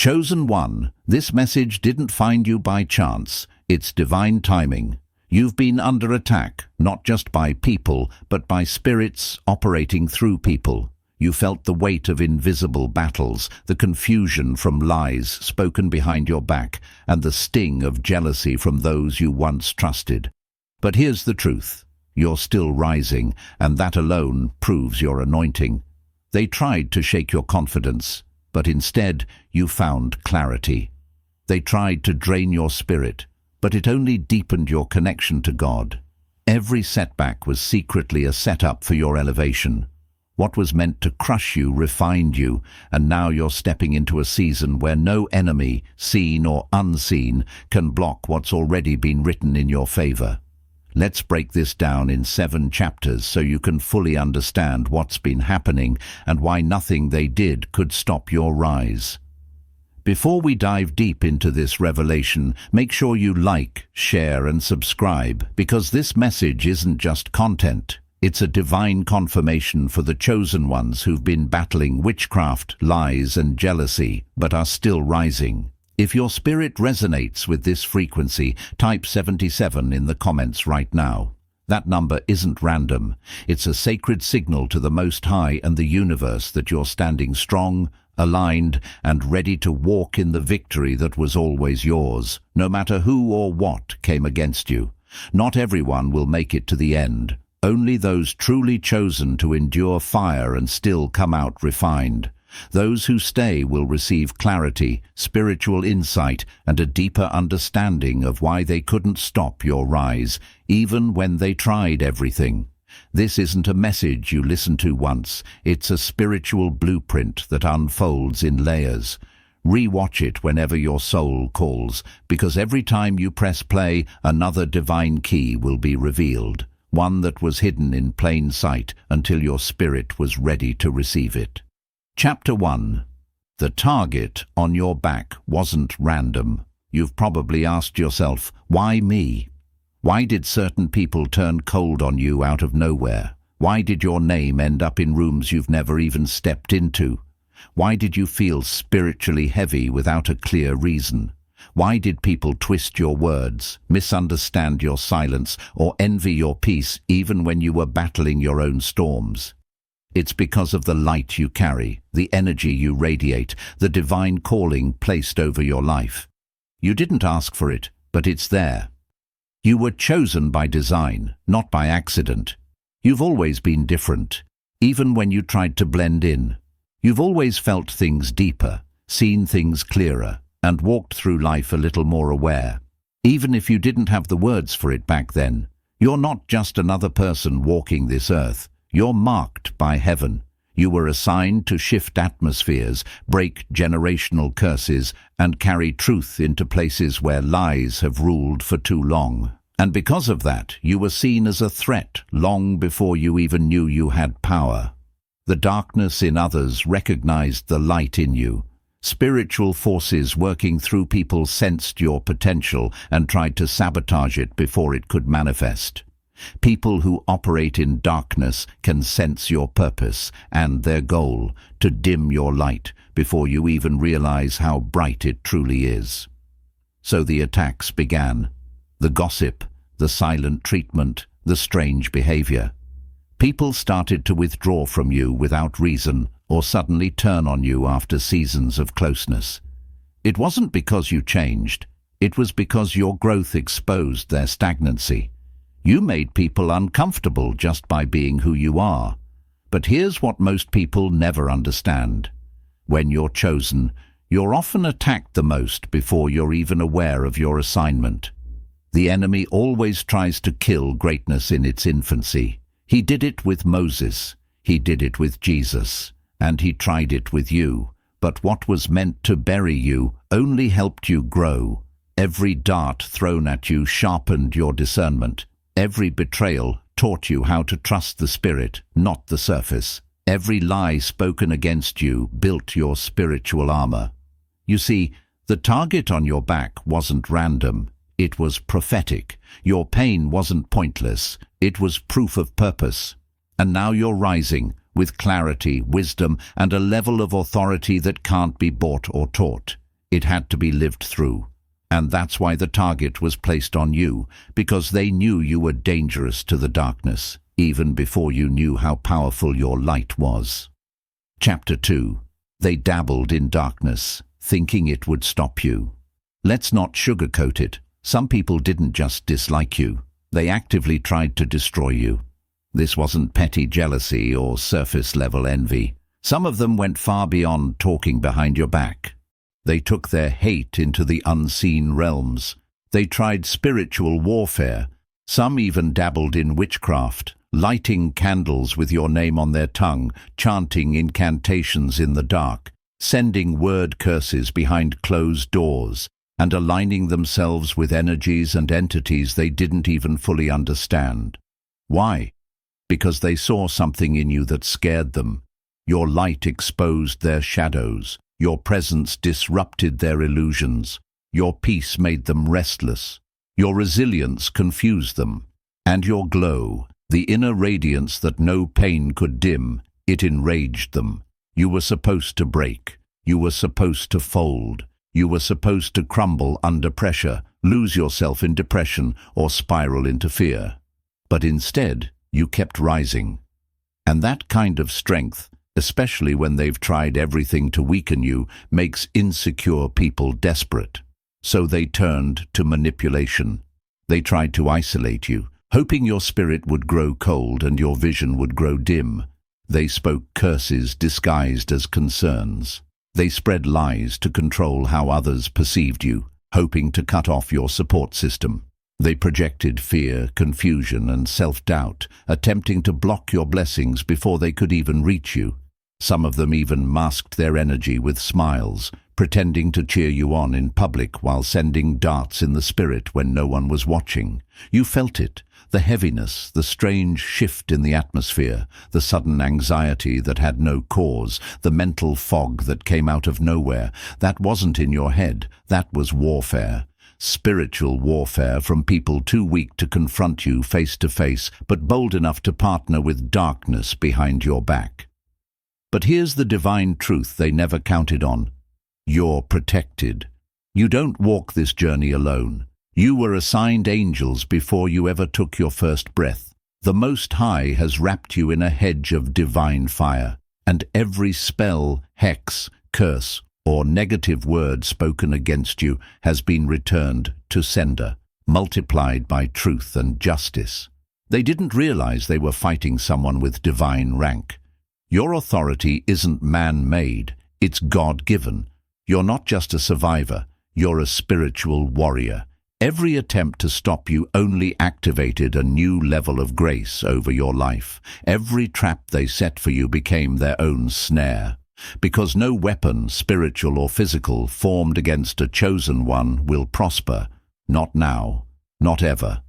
Chosen one, this message didn't find you by chance. It's divine timing. You've been under attack, not just by people, but by spirits operating through people. You felt the weight of invisible battles, the confusion from lies spoken behind your back, and the sting of jealousy from those you once trusted. But here's the truth. You're still rising, and that alone proves your anointing. They tried to shake your confidence, but instead you found clarity. They tried to drain your spirit, but it only deepened your connection to God. Every setback was secretly a setup for your elevation. What was meant to crush you refined you, and now you're stepping into a season where no enemy, seen or unseen, can block what's already been written in your favor. Let's break this down in 7 chapters so you can fully understand what's been happening and why nothing they did could stop your rise. Before we dive deep into this revelation, make sure you like, share, and subscribe, because this message isn't just content. It's a divine confirmation for the chosen ones who've been battling witchcraft, lies, and jealousy, but are still rising. If your spirit resonates with this frequency, type 77 in the comments right now. That number isn't random. It's a sacred signal to the Most High and the universe that you're standing strong, aligned, and ready to walk in the victory that was always yours, no matter who or what came against you. Not everyone will make it to the end. Only those truly chosen to endure fire and still come out refined. Those who stay will receive clarity, spiritual insight, and a deeper understanding of why they couldn't stop your rise, even when they tried everything. This isn't a message you listen to once. It's a spiritual blueprint that unfolds in layers. Re-watch it whenever your soul calls, because every time you press play, another divine key will be revealed, one that was hidden in plain sight until your spirit was ready to receive it. Chapter 1. The target on your back wasn't random. You've probably asked yourself, why me? Why did certain people turn cold on you out of nowhere? Why did your name end up in rooms you've never even stepped into? Why did you feel spiritually heavy without a clear reason? Why did people twist your words, misunderstand your silence, or envy your peace even when you were battling your own storms? It's because of the light you carry, the energy you radiate, the divine calling placed over your life. You didn't ask for it, but it's there. You were chosen by design, not by accident. You've always been different, even when you tried to blend in. You've always felt things deeper, seen things clearer, and walked through life a little more aware. Even if you didn't have the words for it back then, you're not just another person walking this earth. You're marked by heaven. You were assigned to shift atmospheres, break generational curses, and carry truth into places where lies have ruled for too long. And because of that, you were seen as a threat long before you even knew you had power. The darkness in others recognized the light in you. Spiritual forces working through people sensed your potential and tried to sabotage it before it could manifest. People who operate in darkness can sense your purpose and their goal to dim your light before you even realize how bright it truly is. So the attacks began. The gossip, the silent treatment, the strange behavior. People started to withdraw from you without reason or suddenly turn on you after seasons of closeness. It wasn't because you changed. It was because your growth exposed their stagnancy. You made people uncomfortable just by being who you are. But here's what most people never understand. When you're chosen, you're often attacked the most before you're even aware of your assignment. The enemy always tries to kill greatness in its infancy. He did it with Moses. He did it with Jesus. And he tried it with you. But what was meant to bury you only helped you grow. Every dart thrown at you sharpened your discernment. Every betrayal taught you how to trust the spirit, not the surface. Every lie spoken against you built your spiritual armor. You see, the target on your back wasn't random. It was prophetic. Your pain wasn't pointless. It was proof of purpose. And now you're rising, with clarity, wisdom, and a level of authority that can't be bought or taught. It had to be lived through. And that's why the target was placed on you, because they knew you were dangerous to the darkness, even before you knew how powerful your light was. Chapter 2. They dabbled in darkness, thinking it would stop you. Let's not sugarcoat it. Some people didn't just dislike you. They actively tried to destroy you. This wasn't petty jealousy or surface-level envy. Some of them went far beyond talking behind your back. They took their hate into the unseen realms. They tried spiritual warfare. Some even dabbled in witchcraft, lighting candles with your name on their tongue, chanting incantations in the dark, sending word curses behind closed doors, and aligning themselves with energies and entities they didn't even fully understand. Why? Because they saw something in you that scared them. Your light exposed their shadows. Your presence disrupted their illusions. Your peace made them restless. Your resilience confused them. And your glow, the inner radiance that no pain could dim, it enraged them. You were supposed to break. You were supposed to fold. You were supposed to crumble under pressure, lose yourself in depression, or spiral into fear. But instead, you kept rising. And that kind of strength, especially when they've tried everything to weaken you, makes insecure people desperate. So they turned to manipulation. They tried to isolate you, hoping your spirit would grow cold and your vision would grow dim. They spoke curses disguised as concerns. They spread lies to control how others perceived you, hoping to cut off your support system. They projected fear, confusion, and self-doubt, attempting to block your blessings before they could even reach you. Some of them even masked their energy with smiles, pretending to cheer you on in public while sending darts in the spirit when no one was watching. You felt it, the heaviness, the strange shift in the atmosphere, the sudden anxiety that had no cause, the mental fog that came out of nowhere. That wasn't in your head, that was warfare. Spiritual warfare from people too weak to confront you face to face, but bold enough to partner with darkness behind your back. But here's the divine truth they never counted on. You're protected. You don't walk this journey alone. You were assigned angels before you ever took your first breath. The Most High has wrapped you in a hedge of divine fire, and every spell, hex, curse, or negative word spoken against you has been returned to sender, multiplied by truth and justice. They didn't realize they were fighting someone with divine rank. Your authority isn't man-made, it's God-given. You're not just a survivor, you're a spiritual warrior. Every attempt to stop you only activated a new level of grace over your life. Every trap they set for you became their own snare. Because no weapon, spiritual or physical, formed against a chosen one will prosper. Not now, not ever.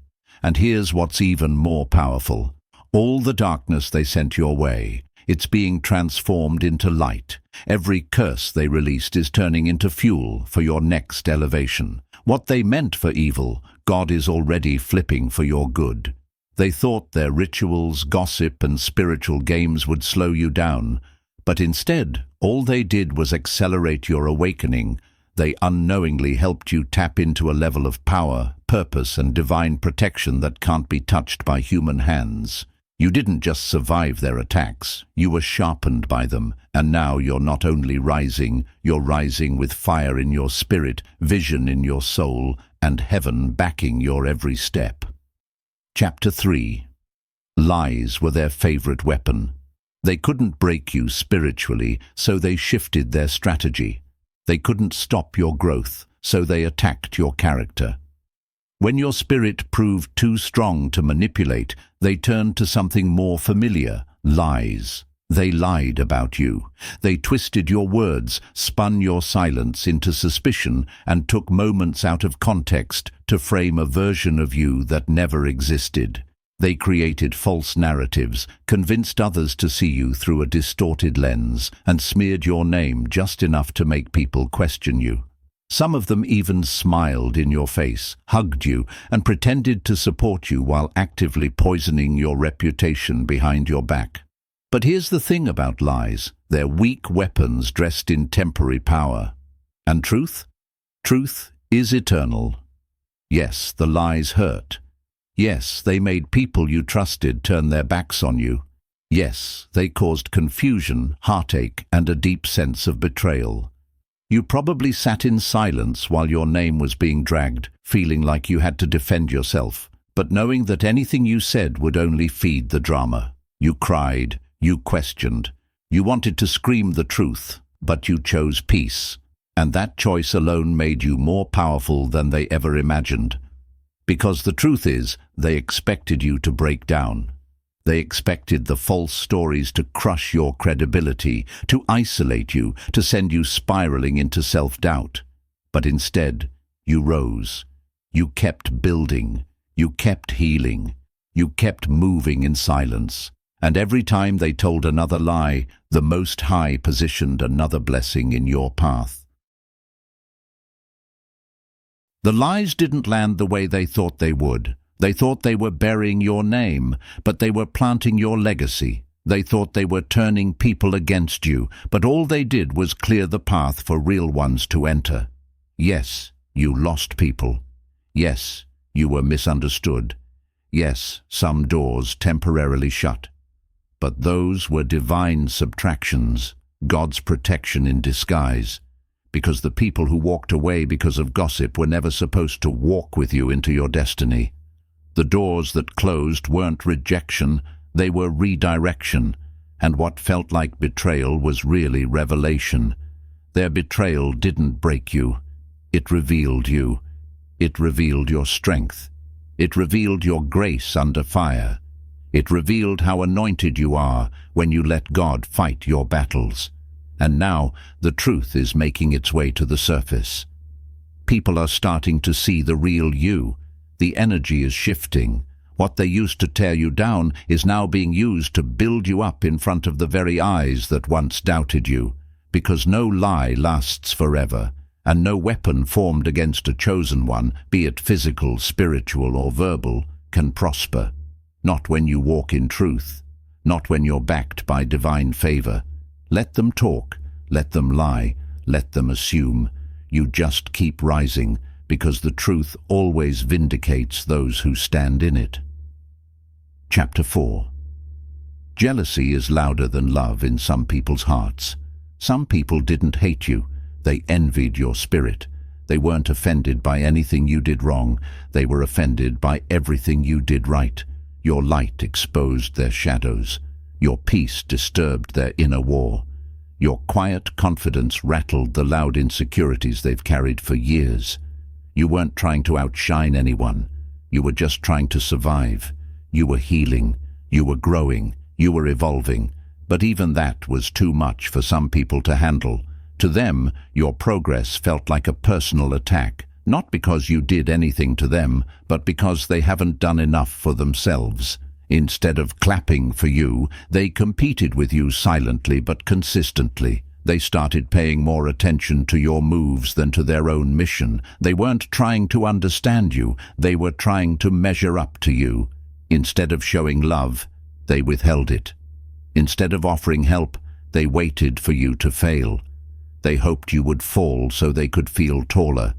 And here's what's even more powerful. All the darkness they sent your way, it's being transformed into light. Every curse they released is turning into fuel for your next elevation. What they meant for evil, God is already flipping for your good. They thought their rituals, gossip, and spiritual games would slow you down. But instead, all they did was accelerate your awakening. They unknowingly helped you tap into a level of power, purpose, and divine protection that can't be touched by human hands. You didn't just survive their attacks, you were sharpened by them, and now you're not only rising, you're rising with fire in your spirit, vision in your soul, and heaven backing your every step. Chapter 3. Lies were their favorite weapon. They couldn't break you spiritually, so they shifted their strategy. They couldn't stop your growth, so they attacked your character. When your spirit proved too strong to manipulate, they turned to something more familiar, lies. They lied about you. They twisted your words, spun your silence into suspicion, and took moments out of context to frame a version of you that never existed. They created false narratives, convinced others to see you through a distorted lens, and smeared your name just enough to make people question you. Some of them even smiled in your face, hugged you, and pretended to support you while actively poisoning your reputation behind your back. But here's the thing about lies. They're weak weapons dressed in temporary power. And truth? Truth is eternal. Yes, the lies hurt. Yes, they made people you trusted turn their backs on you. Yes, they caused confusion, heartache, and a deep sense of betrayal. You probably sat in silence while your name was being dragged, feeling like you had to defend yourself, but knowing that anything you said would only feed the drama. You cried, you questioned, you wanted to scream the truth, but you chose peace. And that choice alone made you more powerful than they ever imagined. Because the truth is, they expected you to break down. They expected the false stories to crush your credibility, to isolate you, to send you spiraling into self-doubt. But instead, you rose. You kept building. You kept healing. You kept moving in silence. And every time they told another lie, the Most High positioned another blessing in your path. The lies didn't land the way they thought they would. They thought they were burying your name, but they were planting your legacy. They thought they were turning people against you, but all they did was clear the path for real ones to enter. Yes, you lost people. Yes, you were misunderstood. Yes, some doors temporarily shut. But those were divine subtractions, God's protection in disguise. Because the people who walked away because of gossip were never supposed to walk with you into your destiny. The doors that closed weren't rejection, they were redirection, and what felt like betrayal was really revelation. Their betrayal didn't break you. It revealed you. It revealed your strength. It revealed your grace under fire. It revealed how anointed you are when you let God fight your battles. And now the truth is making its way to the surface. People are starting to see the real you. The energy is shifting. What they used to tear you down is now being used to build you up in front of the very eyes that once doubted you. Because no lie lasts forever, and no weapon formed against a chosen one, be it physical, spiritual, or verbal, can prosper. Not when you walk in truth. Not when you're backed by divine favor. Let them talk, let them lie, let them assume. You just keep rising, because the truth always vindicates those who stand in it. Chapter 4. Jealousy is louder than love in some people's hearts. Some people didn't hate you, they envied your spirit. They weren't offended by anything you did wrong, they were offended by everything you did right. Your light exposed their shadows. Your peace disturbed their inner war. Your quiet confidence rattled the loud insecurities they've carried for years. You weren't trying to outshine anyone. You were just trying to survive. You were healing. You were growing. You were evolving. But even that was too much for some people to handle. To them, your progress felt like a personal attack, not because you did anything to them, but because they haven't done enough for themselves. Instead of clapping for you, they competed with you silently but consistently. They started paying more attention to your moves than to their own mission. They weren't trying to understand you, they were trying to measure up to you. Instead of showing love, they withheld it. Instead of offering help, they waited for you to fail. They hoped you would fall so they could feel taller.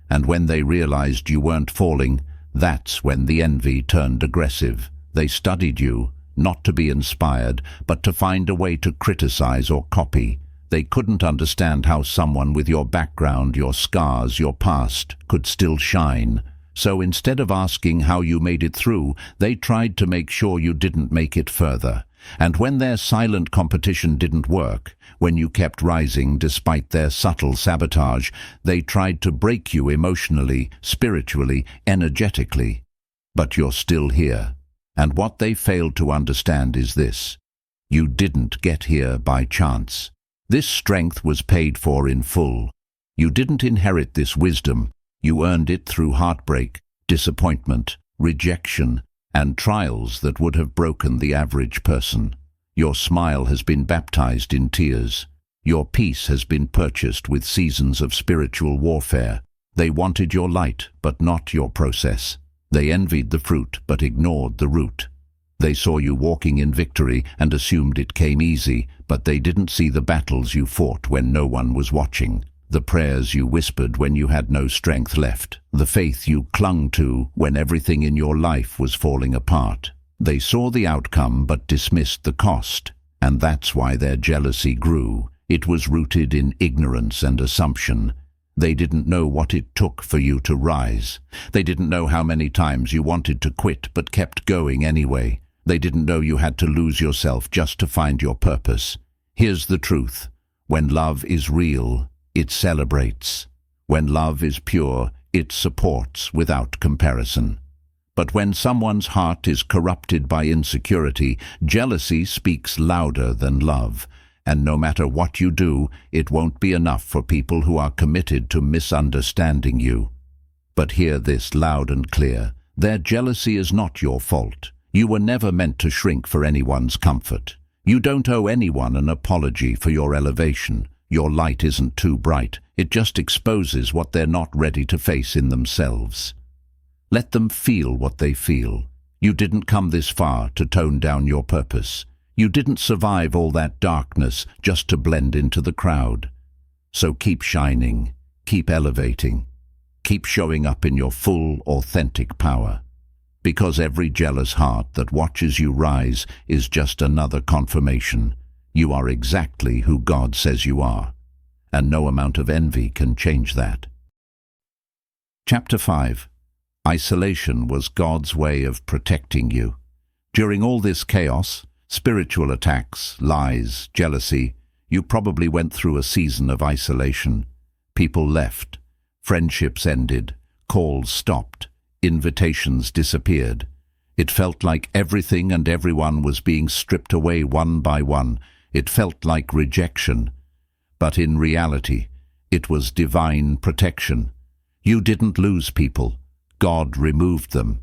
And when they realized you weren't falling, that's when the envy turned aggressive. They studied you, not to be inspired, but to find a way to criticize or copy. They couldn't understand how someone with your background, your scars, your past, could still shine. So instead of asking how you made it through, they tried to make sure you didn't make it further. And when their silent competition didn't work, when you kept rising despite their subtle sabotage, they tried to break you emotionally, spiritually, energetically. But you're still here. And what they failed to understand is this: you didn't get here by chance. This strength was paid for in full. You didn't inherit this wisdom. You earned it through heartbreak, disappointment, rejection, and trials that would have broken the average person. Your smile has been baptized in tears. Your peace has been purchased with seasons of spiritual warfare. They wanted your light, but not your process. They envied the fruit, but ignored the root. They saw you walking in victory and assumed it came easy, but they didn't see the battles you fought when no one was watching. The prayers you whispered when you had no strength left. The faith you clung to when everything in your life was falling apart. They saw the outcome but dismissed the cost. And that's why their jealousy grew. It was rooted in ignorance and assumption. They didn't know what it took for you to rise. They didn't know how many times you wanted to quit but kept going anyway. They didn't know you had to lose yourself just to find your purpose. Here's the truth. When love is real, it celebrates. When love is pure, it supports without comparison. But when someone's heart is corrupted by insecurity, jealousy speaks louder than love. And no matter what you do, it won't be enough for people who are committed to misunderstanding you. But hear this loud and clear. Their jealousy is not your fault. You were never meant to shrink for anyone's comfort. You don't owe anyone an apology for your elevation. Your light isn't too bright. It just exposes what they're not ready to face in themselves. Let them feel what they feel. You didn't come this far to tone down your purpose. You didn't survive all that darkness just to blend into the crowd. So keep shining, keep elevating, keep showing up in your full, authentic power. Because every jealous heart that watches you rise is just another confirmation. You are exactly who God says you are, and no amount of envy can change that. Chapter 5. Isolation was God's way of protecting you. During all this chaos, spiritual attacks, lies, jealousy, you probably went through a season of isolation. People left, friendships ended, calls stopped, invitations disappeared. It felt like everything and everyone was being stripped away one by one. It felt like rejection. But in reality, it was divine protection. You didn't lose people. God removed them.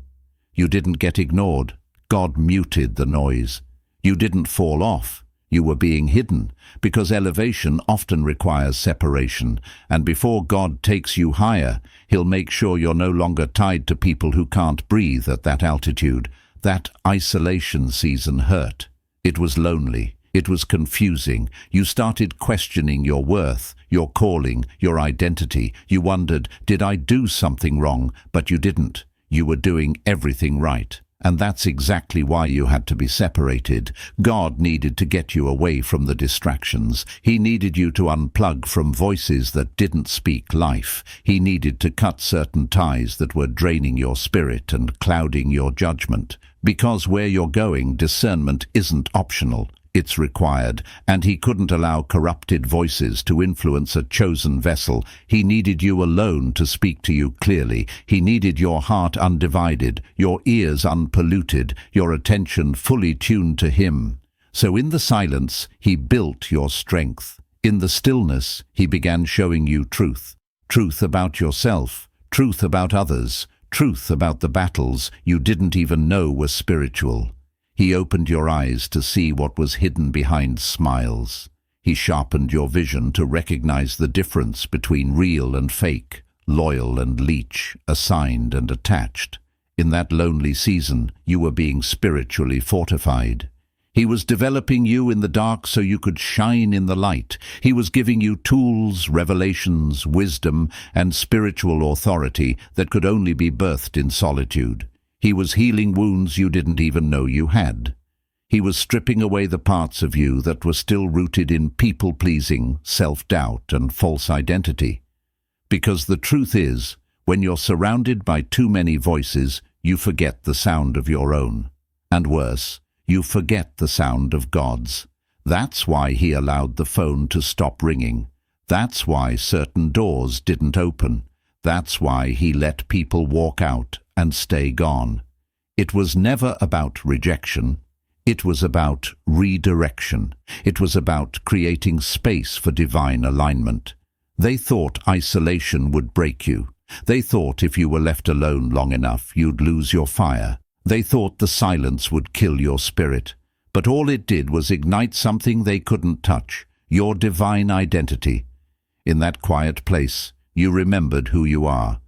You didn't get ignored. God muted the noise. You didn't fall off. You were being hidden, because elevation often requires separation, and before God takes you higher, He'll make sure you're no longer tied to people who can't breathe at that altitude. That isolation season hurt. It was lonely. It was confusing. You started questioning your worth, your calling, your identity. You wondered, did I do something wrong? But you didn't. You were doing everything right. And that's exactly why you had to be separated. God needed to get you away from the distractions. He needed you to unplug from voices that didn't speak life. He needed to cut certain ties that were draining your spirit and clouding your judgment. Because where you're going, discernment isn't optional. It's required, and He couldn't allow corrupted voices to influence a chosen vessel. He needed you alone to speak to you clearly. He needed your heart undivided, your ears unpolluted, your attention fully tuned to Him. So in the silence, He built your strength. In the stillness, He began showing you truth. Truth about yourself, truth about others, truth about the battles you didn't even know were spiritual. He opened your eyes to see what was hidden behind smiles. He sharpened your vision to recognize the difference between real and fake, loyal and leech, assigned and attached. In that lonely season, you were being spiritually fortified. He was developing you in the dark so you could shine in the light. He was giving you tools, revelations, wisdom, and spiritual authority that could only be birthed in solitude. He was healing wounds you didn't even know you had. He was stripping away the parts of you that were still rooted in people-pleasing, self-doubt, and false identity. Because the truth is, when you're surrounded by too many voices, you forget the sound of your own. And worse, you forget the sound of God's. That's why He allowed the phone to stop ringing. That's why certain doors didn't open. That's why He let people walk out and stay gone. It was never about rejection. It was about redirection. It was about creating space for divine alignment. They thought isolation would break you. They thought if you were left alone long enough, you'd lose your fire. They thought the silence would kill your spirit. But all it did was ignite something they couldn't touch, your divine identity. In that quiet place, you remembered who you are.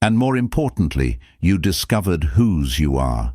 And more importantly, you discovered whose you are.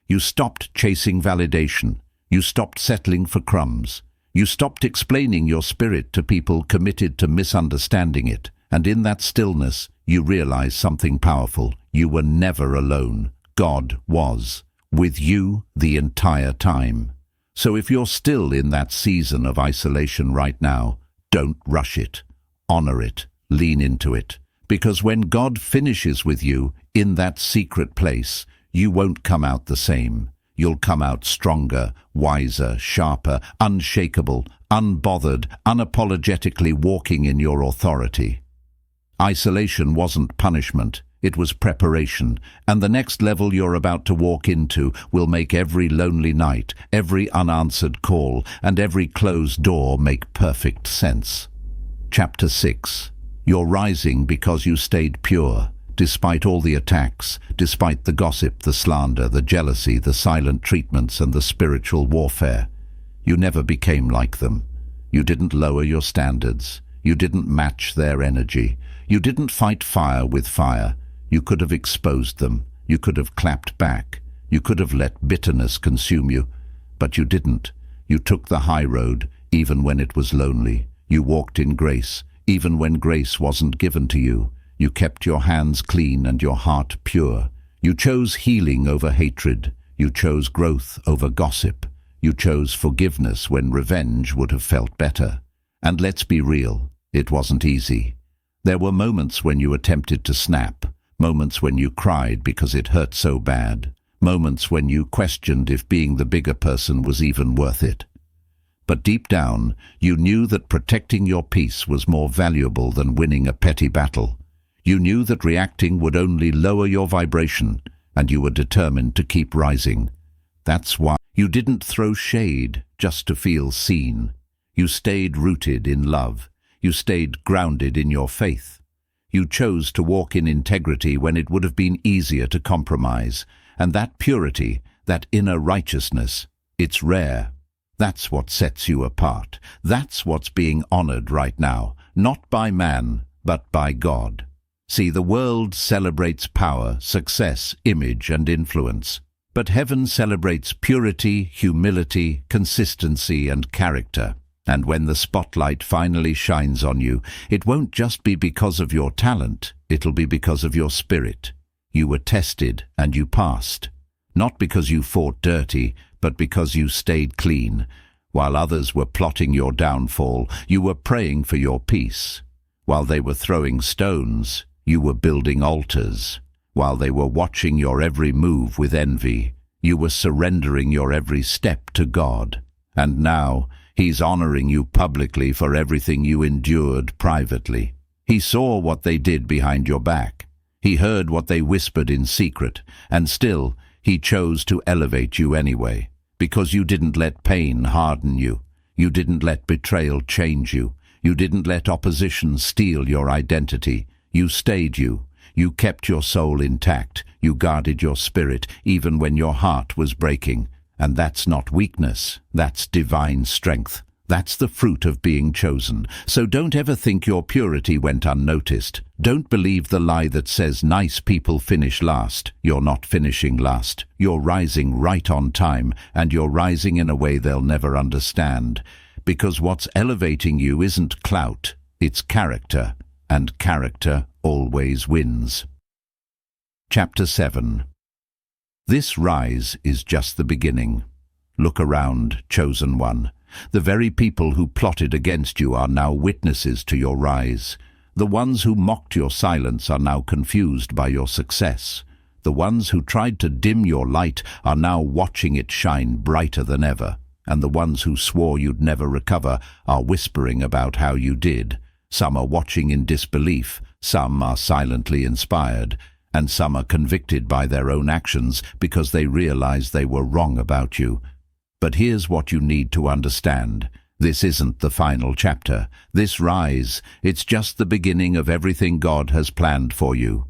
You stopped chasing validation. You stopped settling for crumbs. You stopped explaining your spirit to people committed to misunderstanding it, and in that stillness, you realized something powerful. You were never alone. God was with you the entire time. So if you're still in that season of isolation right now, don't rush it. Honor it. Lean into it. Because when God finishes with you in that secret place, you won't come out the same. You'll come out stronger, wiser, sharper, unshakable, unbothered, unapologetically walking in your authority. Isolation wasn't punishment. It was preparation, and the next level you're about to walk into will make every lonely night, every unanswered call, and every closed door make perfect sense. Chapter 6. You're rising because you stayed pure, despite all the attacks, despite the gossip, the slander, the jealousy, the silent treatments, and the spiritual warfare. You never became like them. You didn't lower your standards. You didn't match their energy. You didn't fight fire with fire. You could have exposed them. You could have clapped back. You could have let bitterness consume you. But you didn't. You took the high road, even when it was lonely. You walked in grace, even when grace wasn't given to you. You kept your hands clean and your heart pure. You chose healing over hatred. You chose growth over gossip. You chose forgiveness when revenge would have felt better. And let's be real, it wasn't easy. There were moments when you attempted to snap. Moments when you cried because it hurt so bad. Moments when you questioned if being the bigger person was even worth it. But deep down, you knew that protecting your peace was more valuable than winning a petty battle. You knew that reacting would only lower your vibration, and you were determined to keep rising. That's why you didn't throw shade just to feel seen. You stayed rooted in love. You stayed grounded in your faith. You chose to walk in integrity when it would have been easier to compromise. And that purity, that inner righteousness, it's rare. That's what sets you apart. That's what's being honored right now, not by man, but by God. See, the world celebrates power, success, image, and influence. But heaven celebrates purity, humility, consistency, and character. And when the spotlight finally shines on you, it won't just be because of your talent, it'll be because of your spirit. You were tested and you passed. Not because you fought dirty, but because you stayed clean. While others were plotting your downfall, you were praying for your peace. While they were throwing stones, you were building altars. While they were watching your every move with envy, you were surrendering your every step to God. And now, He's honoring you publicly for everything you endured privately. He saw what they did behind your back. He heard what they whispered in secret, and still, He chose to elevate you anyway, because you didn't let pain harden you. You didn't let betrayal change you. You didn't let opposition steal your identity. You stayed you. You kept your soul intact. You guarded your spirit, even when your heart was breaking. And that's not weakness, that's divine strength. That's the fruit of being chosen. So don't ever think your purity went unnoticed. Don't believe the lie that says nice people finish last. You're not finishing last. You're rising right on time, and you're rising in a way they'll never understand. Because what's elevating you isn't clout, it's character, and character always wins. Chapter 7. This rise is just the beginning. Look around, chosen one. The very people who plotted against you are now witnesses to your rise. The ones who mocked your silence are now confused by your success. The ones who tried to dim your light are now watching it shine brighter than ever. And the ones who swore you'd never recover are whispering about how you did. Some are watching in disbelief, some are silently inspired, and some are convicted by their own actions because they realize they were wrong about you. But here's what you need to understand. This isn't the final chapter. This rise, it's just the beginning of everything God has planned for you.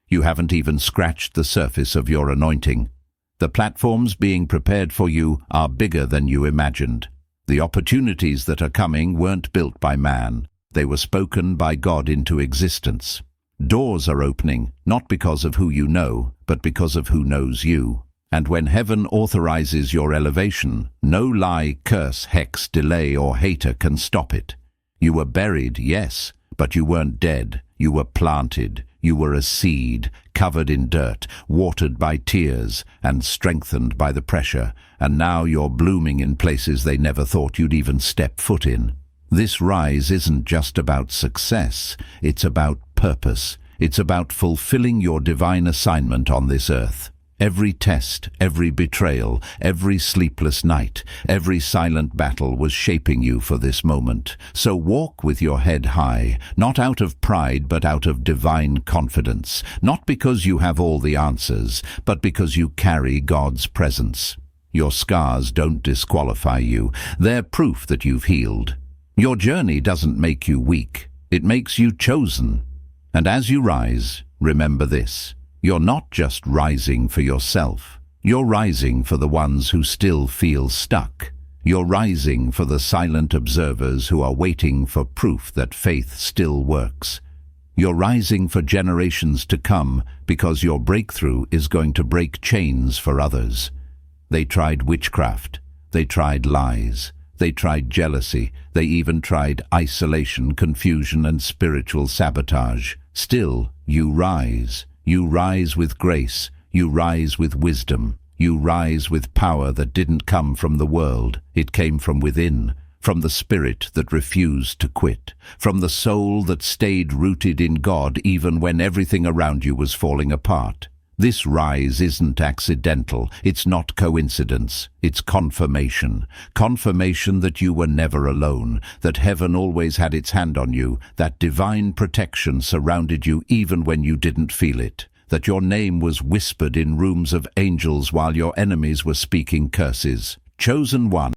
You haven't even scratched the surface of your anointing. The platforms being prepared for you are bigger than you imagined. The opportunities that are coming weren't built by man. They were spoken by God into existence. Doors are opening, not because of who you know, but because of who knows you. And when heaven authorizes your elevation, no lie, curse, hex, delay, or hater can stop it. You were buried, yes, but you weren't dead. You were planted. You were a seed, covered in dirt, watered by tears, and strengthened by the pressure, and now you're blooming in places they never thought you'd even step foot in. This rise isn't just about success, it's about purpose. It's about fulfilling your divine assignment on this earth. Every test, every betrayal, every sleepless night, every silent battle was shaping you for this moment. So walk with your head high, not out of pride but out of divine confidence, not because you have all the answers, but because you carry God's presence. Your scars don't disqualify you. They're proof that you've healed. Your journey doesn't make you weak. It makes you chosen. And as you rise, remember this. You're not just rising for yourself. You're rising for the ones who still feel stuck. You're rising for the silent observers who are waiting for proof that faith still works. You're rising for generations to come because your breakthrough is going to break chains for others. They tried witchcraft. They tried lies. They tried jealousy. They even tried isolation, confusion, and spiritual sabotage. Still, you rise. You rise with grace, you rise with wisdom, you rise with power that didn't come from the world, it came from within, from the spirit that refused to quit, from the soul that stayed rooted in God even when everything around you was falling apart. This rise isn't accidental, it's not coincidence, it's confirmation. Confirmation that you were never alone, that heaven always had its hand on you, that divine protection surrounded you even when you didn't feel it, that your name was whispered in rooms of angels while your enemies were speaking curses. Chosen one.